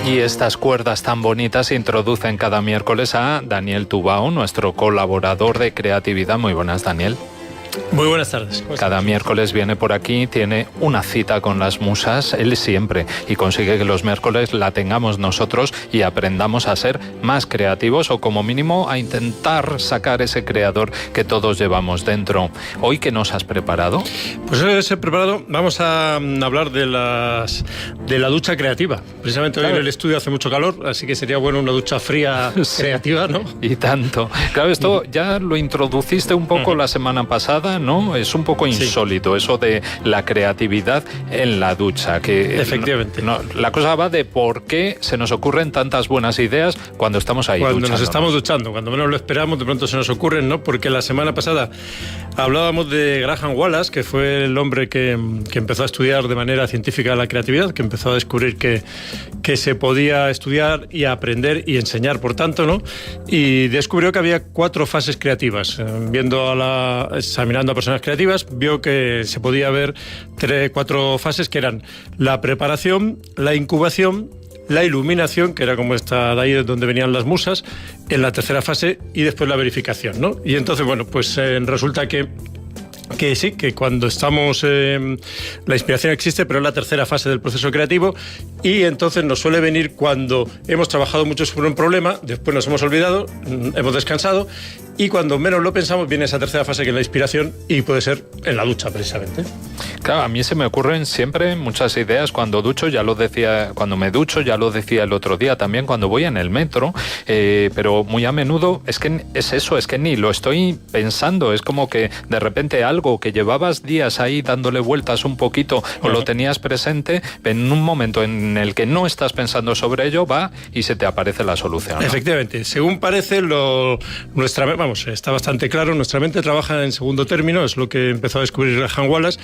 Y estas cuerdas tan bonitas introducen cada miércoles a Daniel Tubau, nuestro colaborador de creatividad. Muy buenas, Daniel. Muy buenas tardes. Cada miércoles viene por aquí, tiene una cita con las musas, él siempre, y consigue que los miércoles la tengamos nosotros y aprendamos a ser más creativos o como mínimo a intentar sacar ese creador que todos llevamos dentro. ¿Hoy qué nos has preparado? Pues hoy he preparado, vamos a hablar de la ducha creativa. Precisamente hoy en el estudio hace mucho calor, así que sería bueno una ducha fría creativa, ¿no? Y tanto. Claro, esto ya lo introduciste un poco la semana pasada, ¿no? Es un poco insólito eso de la creatividad en la ducha. Que efectivamente. La cosa va de por qué se nos ocurren tantas buenas ideas cuando estamos ahí cuando nos estamos duchando, cuando menos lo esperamos, de pronto se nos ocurren, ¿no? Porque la semana pasada hablábamos de Graham Wallace, que fue el hombre que empezó a estudiar de manera científica la creatividad, que empezó a descubrir que se podía estudiar y aprender y enseñar, por tanto, ¿no? Y descubrió que había 4 fases creativas. Examinando a personas creativas, vio que se podía ver 4 fases que eran la preparación, la incubación, la iluminación, que era como esta de ahí de donde venían las musas, en la tercera fase, y después la verificación, ¿no? Y entonces, bueno, pues resulta que sí, que cuando estamos... la inspiración existe, pero es la tercera fase del proceso creativo, y entonces nos suele venir cuando hemos trabajado mucho sobre un problema, después nos hemos olvidado, hemos descansado, y cuando menos lo pensamos viene esa tercera fase que es la inspiración, y puede ser en la ducha precisamente. Claro, a mí se me ocurren siempre muchas ideas cuando ducho, cuando me ducho, ya lo decía el otro día también, cuando voy en el metro, pero muy a menudo es que ni lo estoy pensando, es como que de repente algo que llevabas días ahí dándole vueltas un poquito o lo tenías presente, en un momento en el que no estás pensando sobre ello, va y se te aparece la solución, ¿no? Efectivamente, según parece, está bastante claro, nuestra mente trabaja en segundo término, es lo que empezó a descubrir Graham Wallace.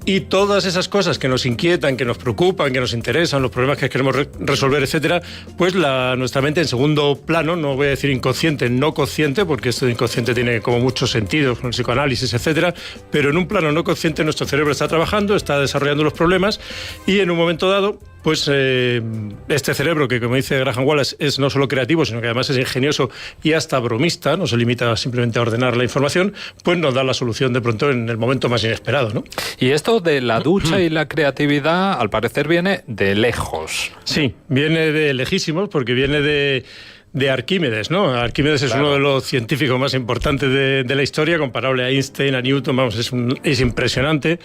Y todas esas cosas que nos inquietan, que nos preocupan, que nos interesan, los problemas que queremos resolver, etcétera, pues nuestra mente en segundo plano, no voy a decir inconsciente, no consciente, porque esto de inconsciente tiene como muchos sentidos con el psicoanálisis, etcétera, pero en un plano no consciente nuestro cerebro está trabajando, está desarrollando los problemas, y en un momento dado, pues este cerebro, que como dice Graham Wallace, es no solo creativo, sino que además es ingenioso y hasta bromista, no se limita simplemente a ordenar la información, pues nos da la solución de pronto en el momento más inesperado, ¿no? Y esto de la ducha y la creatividad, al parecer, viene de lejos. Sí, viene de lejísimos, porque viene de Arquímedes, ¿no? Arquímedes es uno de los científicos más importantes de la historia, comparable a Einstein, a Newton, es impresionante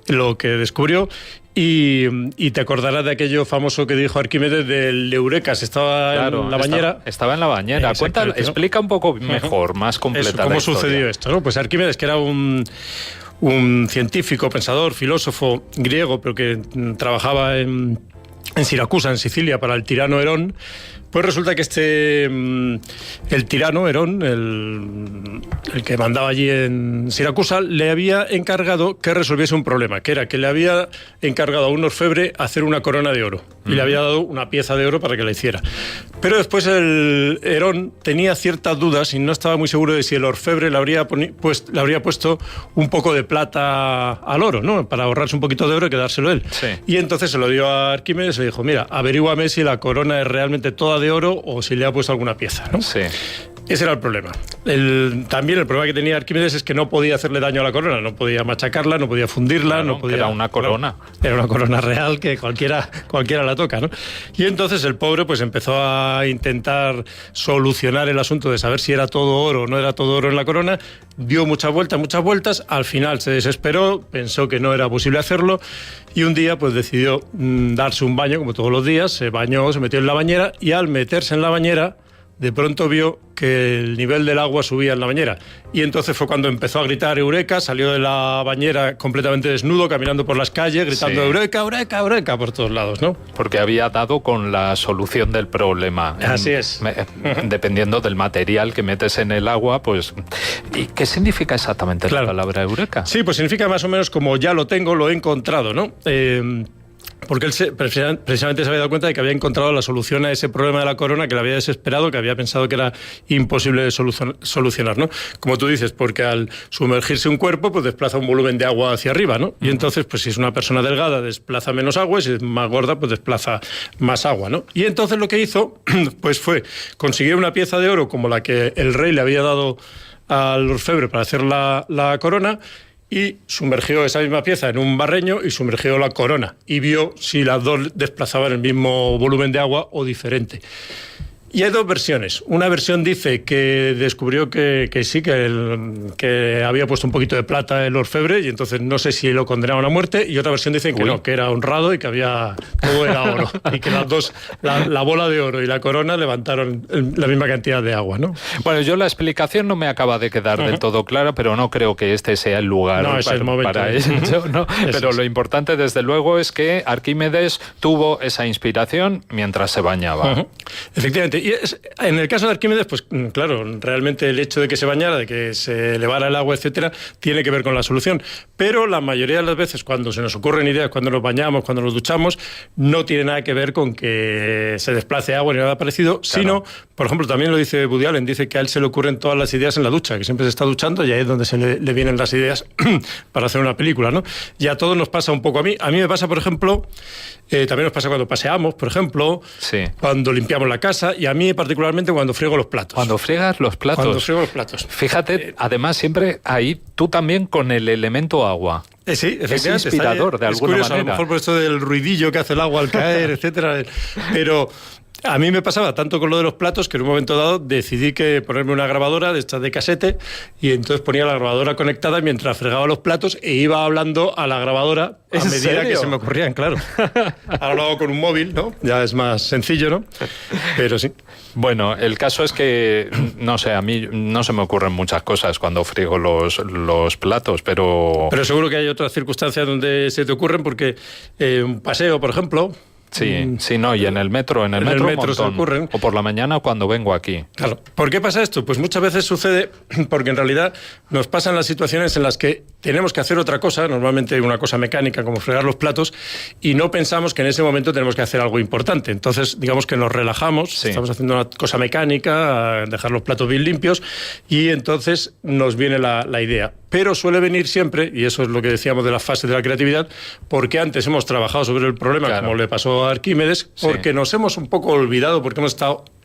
lo que descubrió. Y te acordarás de aquello famoso que dijo Arquímedes del Eureka, estaba en la bañera. Estaba en la bañera. Cuéntale, explica un poco mejor, más completa. ¿Cómo sucedió esto, no? Pues Arquímedes, que era un científico, pensador, filósofo griego, pero que trabajaba en Siracusa, en Sicilia, para el tirano Herón. Pues resulta que el tirano Herón, el que mandaba allí en Siracusa, le había encargado que resolviese un problema, que era que le había encargado a un orfebre hacer una corona de oro, y le había dado una pieza de oro para que la hiciera. Pero después el Herón tenía ciertas dudas y no estaba muy seguro de si el orfebre le habría puesto un poco de plata al oro, ¿no? Para ahorrarse un poquito de oro y quedárselo él. Sí. Y entonces se lo dio a Arquímedes y le dijo, mira, averíguame si la corona es realmente toda de oro o si le ha puesto alguna pieza, ¿no? Sí. Ese era el problema. También el problema que tenía Arquímedes es que no podía hacerle daño a la corona, no podía machacarla, no podía fundirla, claro, no podía... Era una corona. Era una corona real que cualquiera la toca, ¿no? Y entonces el pobre pues empezó a intentar solucionar el asunto de saber si era todo oro o no era todo oro en la corona, dio muchas vueltas, al final se desesperó, pensó que no era posible hacerlo, y un día pues decidió darse un baño, como todos los días, se bañó, se metió en la bañera, y al meterse en la bañera, de pronto vio que el nivel del agua subía en la bañera. Y entonces fue cuando empezó a gritar Eureka, salió de la bañera completamente desnudo, caminando por las calles, gritando Eureka, Eureka, Eureka por todos lados, ¿no? Porque había dado con la solución del problema. Así es. Dependiendo del material que metes en el agua, pues... ¿Y qué significa exactamente la palabra Eureka? Sí, pues significa más o menos como ya lo tengo, lo he encontrado, ¿no? porque él precisamente se había dado cuenta de que había encontrado la solución a ese problema de la corona, que le había desesperado, que había pensado que era imposible de solucionar, ¿no? Como tú dices, porque al sumergirse un cuerpo, pues desplaza un volumen de agua hacia arriba, ¿no? Y entonces, pues si es una persona delgada, desplaza menos agua, y si es más gorda, pues desplaza más agua, ¿no? Y entonces lo que hizo, pues fue conseguir una pieza de oro como la que el rey le había dado al orfebre para hacer la corona, y sumergió esa misma pieza en un barreño y sumergió la corona y vio si las dos desplazaban el mismo volumen de agua o diferente. Y hay dos versiones. Una versión dice que descubrió que sí, que había puesto un poquito de plata el orfebre y entonces no sé si lo condenaron a muerte, y otra versión dice que no, que era honrado y que todo era oro y que las dos, la bola de oro y la corona levantaron la misma cantidad de agua, ¿no? Bueno, yo la explicación no me acaba de quedar del todo clara, pero no creo que este sea el lugar para ello, ¿no? Pero lo importante, desde luego, es que Arquímedes tuvo esa inspiración mientras se bañaba. Efectivamente. Y en el caso de Arquímedes, pues claro, realmente el hecho de que se bañara, de que se elevara el agua, etcétera, tiene que ver con la solución. Pero la mayoría de las veces, cuando se nos ocurren ideas, cuando nos bañamos, cuando nos duchamos, no tiene nada que ver con que se desplace agua ni nada parecido, sino, por ejemplo, también lo dice Woody Allen, dice que a él se le ocurren todas las ideas en la ducha, que siempre se está duchando y ahí es donde se le vienen las ideas para hacer una película, ¿no? Y a todos nos pasa un poco. A mí me pasa, por ejemplo, también nos pasa cuando paseamos, por ejemplo, cuando limpiamos la casa, y a mí particularmente cuando friego los platos. Cuando friegas los platos. Cuando friego los platos. Fíjate, además siempre ahí tú también con el elemento agua. Sí, efectivamente. Es inspirador, de alguna manera. A lo mejor por esto del ruidillo que hace el agua al caer, etcétera. Pero a mí me pasaba tanto con lo de los platos que en un momento dado decidí que ponerme una grabadora de estas de casete, y entonces ponía la grabadora conectada mientras fregaba los platos e iba hablando a la grabadora a medida que se me ocurrían, claro. Ahora lo hago con un móvil, ¿no? Ya es más sencillo, ¿no? Pero sí. Bueno, el caso es que, no sé, a mí no se me ocurren muchas cosas cuando friego los platos, pero... Pero seguro que hay otras circunstancias donde se te ocurren, porque un paseo, por ejemplo... Sí, no, y en el metro un montón. se ocurren. O por la mañana cuando vengo aquí. Claro. ¿Por qué pasa esto? Pues muchas veces sucede porque en realidad nos pasan las situaciones en las que tenemos que hacer otra cosa, normalmente una cosa mecánica como fregar los platos, y no pensamos que en ese momento tenemos que hacer algo importante. Entonces, digamos que nos relajamos, estamos haciendo una cosa mecánica, dejar los platos bien limpios, y entonces nos viene la idea. Pero suele venir siempre, y eso es lo que decíamos de las fases de la creatividad, porque antes hemos trabajado sobre el problema, como le pasó a Arquímedes, porque nos hemos un poco olvidado, porque hemos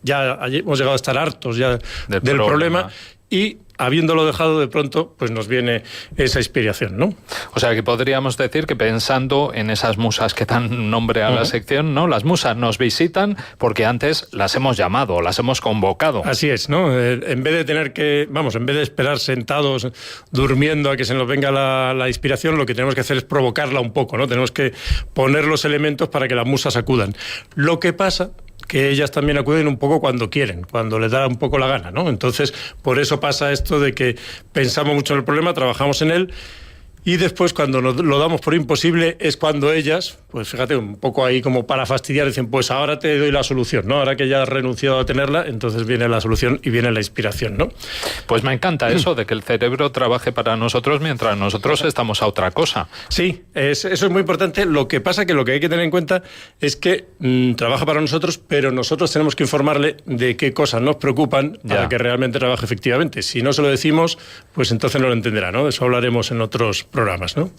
llegado a estar hartos ya del problema, y habiéndolo dejado de pronto, pues nos viene esa inspiración, ¿no? O sea, que podríamos decir que pensando en esas musas que dan nombre a la sección, ¿no? Las musas nos visitan porque antes las hemos llamado, las hemos convocado. Así es, ¿no? En vez de tener que, en vez de esperar sentados, durmiendo a que se nos venga la inspiración, lo que tenemos que hacer es provocarla un poco, ¿no? Tenemos que poner los elementos para que las musas acudan. Lo que pasa que ellas también acuden un poco cuando quieren, cuando les da un poco la gana, ¿no? Entonces, por eso pasa esto de que pensamos mucho en el problema, trabajamos en él, y después, cuando lo damos por imposible, es cuando ellas, pues fíjate, un poco ahí como para fastidiar, dicen, pues ahora te doy la solución, ¿no? Ahora que ya has renunciado a tenerla, entonces viene la solución y viene la inspiración, ¿no? Pues me encanta eso de que el cerebro trabaje para nosotros mientras nosotros estamos a otra cosa. Sí, eso es muy importante. Lo que pasa que lo que hay que tener en cuenta es que trabaja para nosotros, pero nosotros tenemos que informarle de qué cosas nos preocupan para que realmente trabaje efectivamente. Si no se lo decimos, pues entonces no lo entenderá, ¿no? De eso hablaremos en otros programas, ¿no?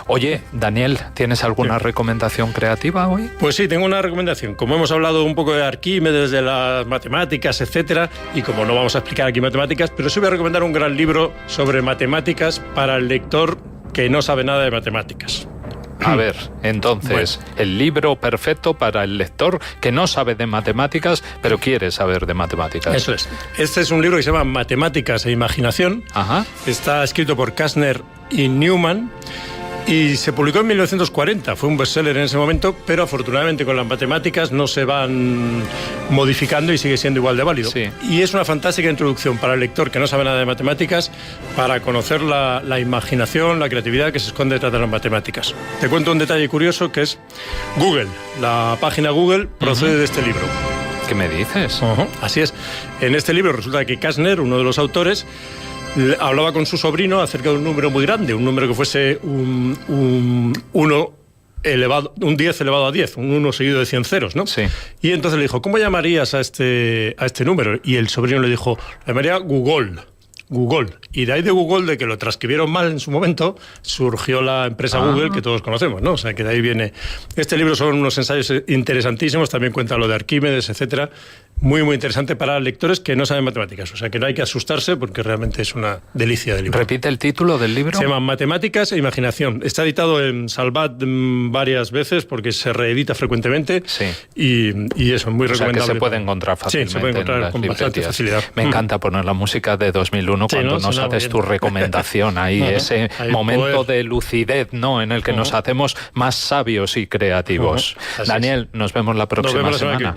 Oye, Daniel, ¿tienes alguna recomendación creativa hoy? Pues sí, tengo una recomendación. Como hemos hablado un poco de Arquímedes, de las matemáticas, etcétera, y como no vamos a explicar aquí matemáticas, pero sí voy a recomendar un gran libro sobre matemáticas para el lector que no sabe nada de matemáticas. A ver, entonces, el libro perfecto para el lector que no sabe de matemáticas, pero quiere saber de matemáticas. Eso es. Este es un libro que se llama Matemáticas e Imaginación. Está escrito por Kastner y Newman, y se publicó en 1940. Fue un bestseller en ese momento, pero afortunadamente con las matemáticas no se van modificando y sigue siendo igual de válido. Y es una fantástica introducción para el lector que no sabe nada de matemáticas, para conocer la imaginación, la creatividad que se esconde detrás de las matemáticas. Te cuento un detalle curioso, que es Google. La página Google procede de este libro. ¿Qué me dices? Así es. En este libro resulta que Kastner, uno de los autores, hablaba con su sobrino acerca de un número muy grande, un número que fuese un 1 un 10 elevado a 10, un 1 seguido de 100 ceros, ¿no? Sí. Y entonces le dijo, ¿cómo llamarías a este número? Y el sobrino le dijo, le llamaría Google. Y de ahí de Google, de que lo transcribieron mal en su momento, surgió la empresa Google que todos conocemos, ¿no? O sea, que de ahí viene. Este libro son unos ensayos interesantísimos, también cuenta lo de Arquímedes, etcétera. Muy, muy interesante para lectores que no saben matemáticas. O sea, que no hay que asustarse porque realmente es una delicia de libro. ¿Repite el título del libro? Se llama Matemáticas e Imaginación. Está editado en Salvat varias veces porque se reedita frecuentemente. Sí. Y eso, muy recomendable. O sea, que se puede encontrar fácilmente. Sí, se puede encontrar con bastante facilidad. Me encanta poner la música de 2001 cuando nos haces tu recomendación ahí, ese momento de lucidez, ¿no? En el que nos hacemos más sabios y creativos. Daniel, nos vemos la próxima semana.